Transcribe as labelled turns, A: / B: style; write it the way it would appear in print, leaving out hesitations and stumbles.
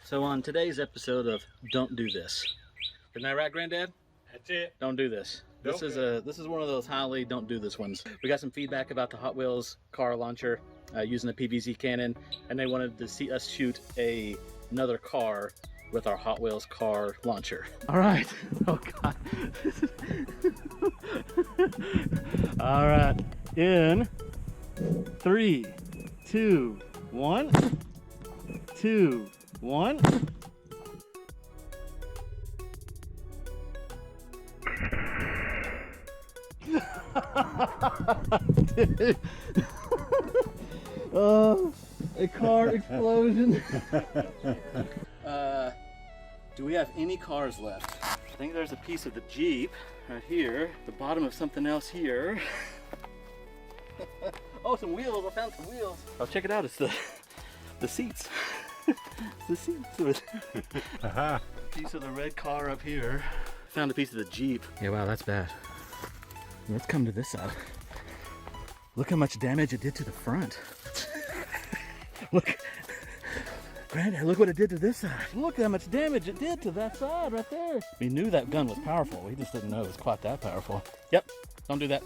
A: So on today's episode of Don't Do This. Isn't that right, Granddad?
B: That's it.
A: Don't do this. This is one of those highly don't do this ones. We got some feedback about the Hot Wheels car launcher using the PVZ cannon, and they wanted to see us shoot another car with our Hot Wheels car launcher. All right. Oh God. All right. In 3, 2, 1. 2, 1. Dude. Oh, a car explosion. Do we have any cars left? I think there's a piece of the Jeep right here, the bottom of something else here. Oh, some wheels. I found some wheels. Oh, check it out. It's the seats. The seats with piece of the red car up here. Found a piece of the Jeep. Yeah, wow, that's bad. Let's come to this side. Look how much damage it did to the front. Look, Granddad, look what it did to this side. Look how much damage it did to that side right there. We knew that gun was powerful. We just didn't know it was quite that powerful. Yep, don't do that.